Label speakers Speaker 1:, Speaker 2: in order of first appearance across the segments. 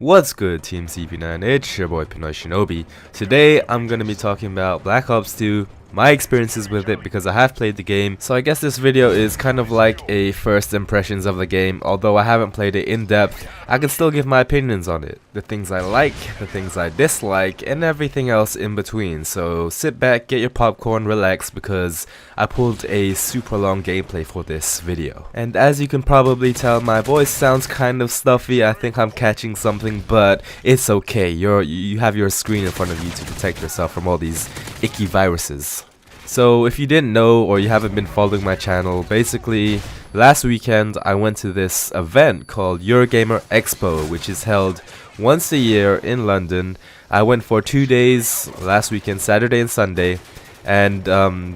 Speaker 1: What's good, Team CP9? It's your boy Pinoy Shinobi. Today I'm gonna be talking about Black Ops 2, my experiences with it because I have played the game. So I guess this video is kind of like a first impressions of the game. Although I haven't played it in depth, I can still give my opinions on it. The things I like, the things I dislike, and everything else in between. So sit back, get your popcorn, relax, because I pulled a super long gameplay for this video. And as you can probably tell, my voice sounds kind of stuffy. I think I'm catching something, but it's okay. You have your screen in front of you to protect yourself from all these icky viruses. So if you didn't know or you haven't been following my channel, basically last weekend I went to this event called Eurogamer Expo, which is held once a year in London. I went for 2 days last weekend, Saturday and Sunday. And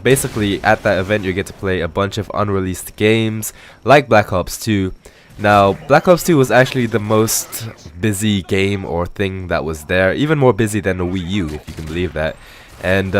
Speaker 1: basically at that event you get to play a bunch of unreleased games like Black Ops 2. Now, Black Ops 2 was actually the most busy game or thing that was there, even more busy than the Wii U, if you can believe that. And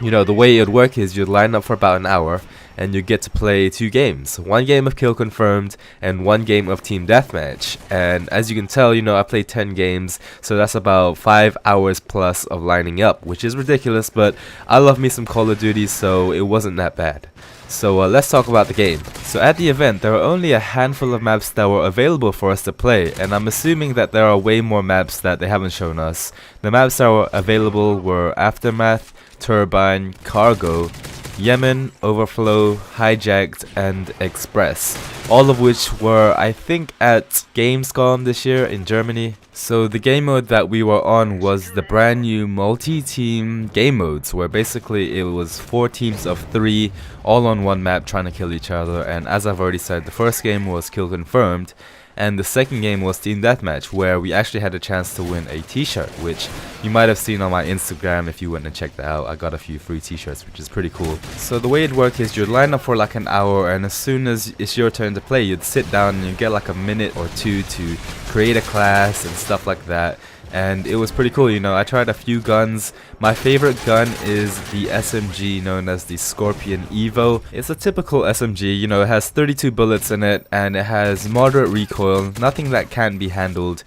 Speaker 1: you know, the way it would work is you'd line up for about an hour and you get to play 2 games. 1 game of Kill Confirmed and 1 game of Team Deathmatch. And as you can tell, you know, I played 10 games, so that's about 5 hours plus of lining up, which is ridiculous, but I love me some Call of Duty, so it wasn't that bad. So let's talk about the game. So at the event, there were only a handful of maps that were available for us to play, and I'm assuming that there are way more maps that they haven't shown us. The maps that were available were Aftermath, Turbine, Cargo, Yemen, Overflow, Hijacked, and Express, all of which were, I think, at Gamescom this year in Germany. So the game mode that we were on was the brand new multi-team game modes, where basically it was 4 teams of 3 all on one map trying to kill each other. And as I've already said, the first game was Kill Confirmed, and the second game was Team Deathmatch, where we actually had a chance to win a t-shirt, which you might have seen on my Instagram if you went and checked that out. I got a few free t-shirts, which is pretty cool. So the way it worked is you'd line up for like an hour, and as soon as it's your turn to play, you'd sit down and you'd get like a minute or 2 to create a class and stuff like that. And it was pretty cool, you know. I tried a few guns. My favorite gun is the SMG known as the Scorpion Evo. It's a typical SMG, you know, it has 32 bullets in it and it has moderate recoil, nothing that can't be handled,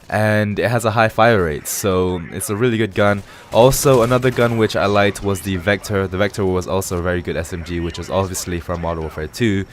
Speaker 1: and it has a high fire rate, so it's a really good gun. Also, another gun which I liked was the Vector. The Vector was also a very good SMG, which was obviously from Modern Warfare 2.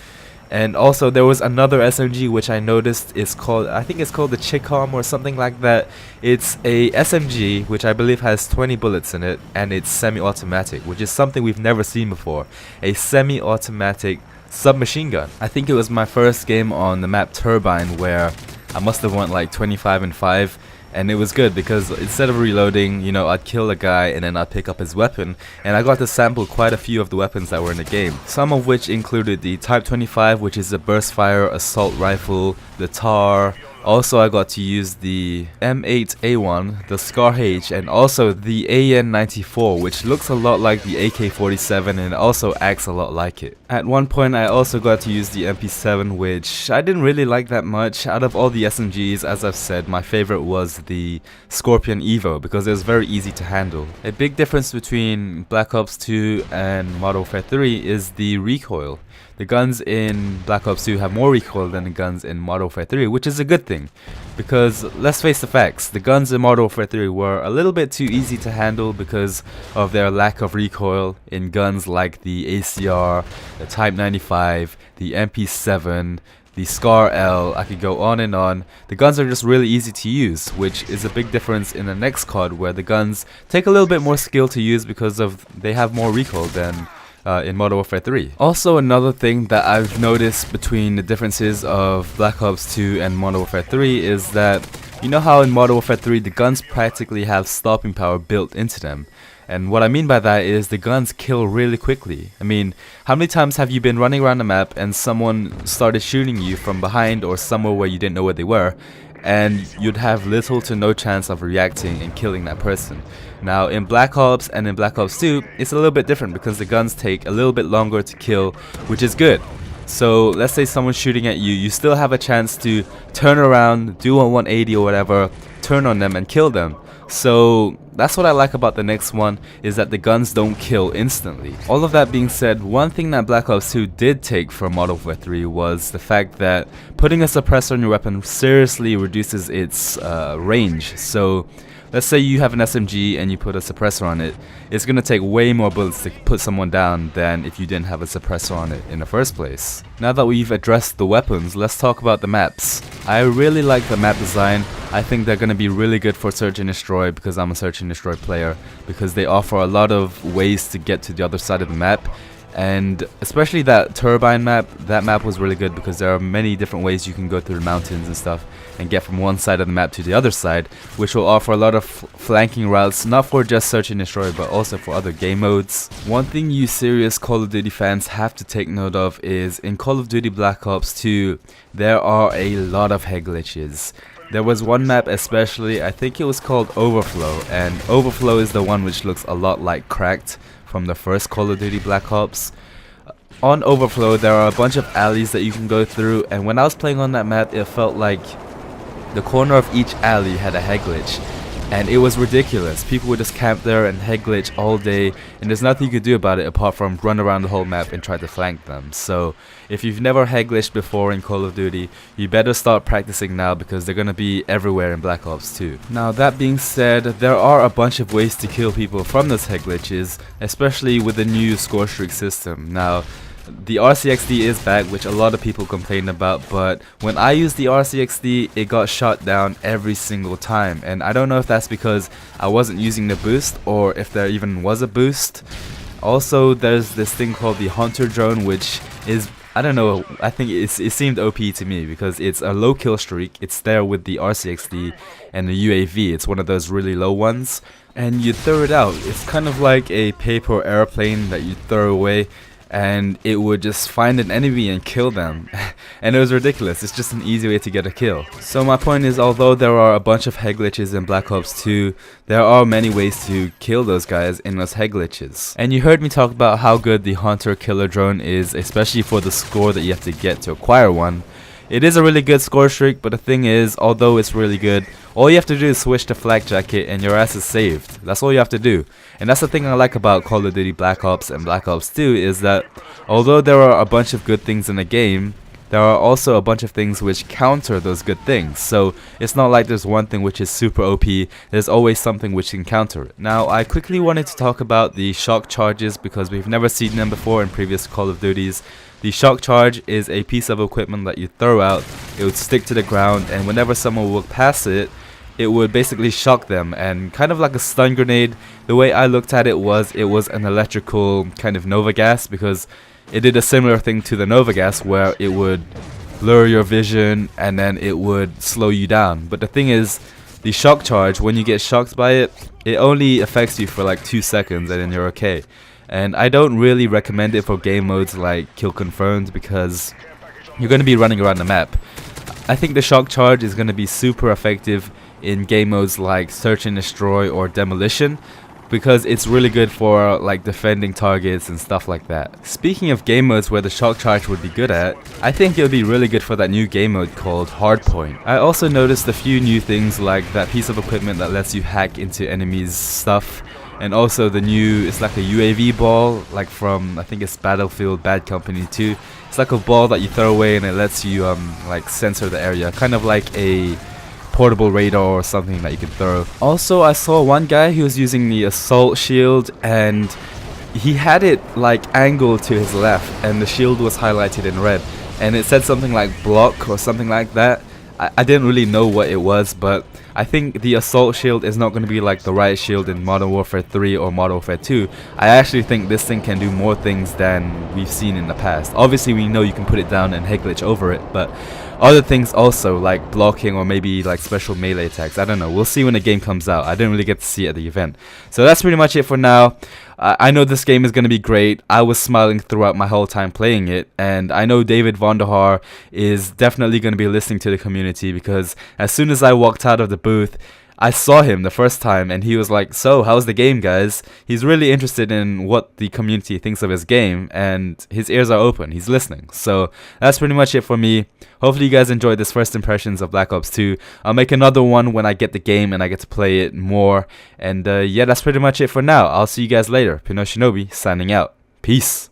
Speaker 1: And also there was another SMG which I noticed is called, I think it's called the Chicom or something like that. It's a SMG which I believe has 20 bullets in it, and it's semi-automatic, which is something we've never seen before. A semi-automatic submachine gun. I think it was my first game on the map Turbine where I must have went like 25 and 5. And it was good because instead of reloading, you know, I'd kill a guy and then I'd pick up his weapon, and I got to sample quite a few of the weapons that were in the game. Some of which included the Type 25, which is a burst fire assault rifle, the TAR. Also, I got to use the M8A1, the Scar H, and also the AN94, which looks a lot like the AK-47 and also acts a lot like it. At one point, I also got to use the MP7, which I didn't really like that much. Out of all the SMGs, as I've said, my favorite was the Scorpion Evo because it was very easy to handle. A big difference between Black Ops 2 and Modern Warfare 3 is the recoil. The guns in Black Ops 2 have more recoil than the guns in Modern Warfare 3, which is a good thing. Because, let's face the facts, the guns in Modern Warfare 3 were a little bit too easy to handle because of their lack of recoil in guns like the ACR, the Type 95, the MP7, the Scar L. I could go on and on. The guns are just really easy to use, which is a big difference in the next COD where the guns take a little bit more skill to use because of they have more recoil than in Modern Warfare 3. Also, another thing that I've noticed between the differences of Black Ops 2 and Modern Warfare 3 is that, you know how in Modern Warfare 3 the guns practically have stopping power built into them. And what I mean by that is the guns kill really quickly. I mean, how many times have you been running around the map and someone started shooting you from behind or somewhere where you didn't know where they were, and you'd have little to no chance of reacting and killing that person? Now in Black Ops and in Black Ops 2, it's a little bit different because the guns take a little bit longer to kill, which is good. So let's say someone's shooting at you, you still have a chance to turn around, do a 180 or whatever, turn on them and kill them. So that's what I like about the next one, is that the guns don't kill instantly. All of that being said, one thing that Black Ops 2 did take from Modern Warfare 3 was the fact that putting a suppressor on your weapon seriously reduces its range. So let's say you have an SMG and you put a suppressor on it, it's going to take way more bullets to put someone down than if you didn't have a suppressor on it in the first place. Now that we've addressed the weapons, let's talk about the maps. I really like the map design. I think they're going to be really good for Search and Destroy, because I'm a Search and Destroy player, because they offer a lot of ways to get to the other side of the map. And especially that turbine map, that map was really good because there are many different ways you can go through the mountains and stuff and get from one side of the map to the other side, which will offer a lot of flanking routes, not for just Search and Destroy but also for other game modes. One thing you serious Call of Duty fans have to take note of is in Call of Duty Black Ops 2 there are a lot of head glitches. There was one map especially, I think it was called Overflow, and Overflow is the one which looks a lot like Cracked from the first Call of Duty Black Ops. On Overflow there are a bunch of alleys that you can go through, and when I was playing on that map it felt like the corner of each alley had a head glitch, and it was ridiculous. People would just camp there and head glitch all day, and there's nothing you could do about it apart from run around the whole map and try to flank them. So if you've never head glitched before in Call of Duty, you better start practicing now, because they're gonna be everywhere in Black Ops 2. Now that being said, there are a bunch of ways to kill people from those head glitches, especially with the new score streak system. Now the RCXD is back, which a lot of people complain about, but when I used the RCXD it got shot down every single time, and I don't know if that's because I wasn't using the boost or if there even was a boost. Also there's this thing called the Hunter drone, which is, I don't know, I think it seemed OP to me because it's a low kill streak. It's there with the RCXD and the UAV. It's one of those really low ones, and you throw it out. It's kind of like a paper airplane that you throw away, and it would just find an enemy and kill them. And it was ridiculous. It's just an easy way to get a kill. So my point is, although there are a bunch of head glitches in Black Ops 2, there are many ways to kill those guys in those head glitches. And you heard me talk about how good the Hunter killer drone is, especially for the score that you have to get to acquire one. It is a really good score streak, but the thing is, although it's really good, all you have to do is switch to flak jacket and your ass is saved. That's all you have to do. And that's the thing I like about Call of Duty Black Ops and Black Ops 2, is that although there are a bunch of good things in the game, there are also a bunch of things which counter those good things. So it's not like there's one thing which is super OP, there's always something which can counter it. Now I quickly wanted to talk about the shock charges, because we've never seen them before in previous Call of Duties. The shock charge is a piece of equipment that you throw out, it would stick to the ground, and whenever someone would pass it, it would basically shock them, and kind of like a stun grenade. The way I looked at it was an electrical kind of Nova gas, because it did a similar thing to the Nova gas where it would blur your vision and then it would slow you down. But the thing is, the shock charge, when you get shocked by it, it only affects you for like 2 seconds and then you're okay. And I don't really recommend it for game modes like Kill Confirmed, because you're going to be running around the map. I think the shock charge is going to be super effective in game modes like Search and Destroy or Demolition, because it's really good for like defending targets and stuff like that. Speaking of game modes where the shock charge would be good at, I think it would be really good for that new game mode called Hardpoint. I also noticed a few new things, like that piece of equipment that lets you hack into enemies' stuff, and also the new, it's like a UAV ball, like from, I think it's Battlefield Bad Company 2. It's like a ball that you throw away and it lets you like censor the area, kind of like a portable radar or something that you can throw. Also, I saw one guy who was using the assault shield, and he had it like angled to his left, and the shield was highlighted in red, and it said something like block or something like that. I didn't really know what it was, but I think the assault shield is not going to be like the riot shield in Modern Warfare 3 or Modern Warfare 2. I actually think this thing can do more things than we've seen in the past. Obviously we know you can put it down and head glitch over it, but other things also, like blocking or maybe like special melee attacks. I don't know, we'll see when the game comes out. I didn't really get to see it at the event. So that's pretty much it for now. I know this game is going to be great. I was smiling throughout my whole time playing it, and I know David Vonderhaar is definitely going to be listening to the community, because as soon as I walked out of the booth, I saw him the first time and he was like, so how's the game, guys? He's really interested in what the community thinks of his game, and his ears are open, he's listening. So that's pretty much it for me. Hopefully you guys enjoyed this first impressions of Black Ops 2. I'll make another one when I get the game and I get to play it more. And yeah, that's pretty much it for now. I'll see you guys later. Pinoy Shinobi signing out. Peace.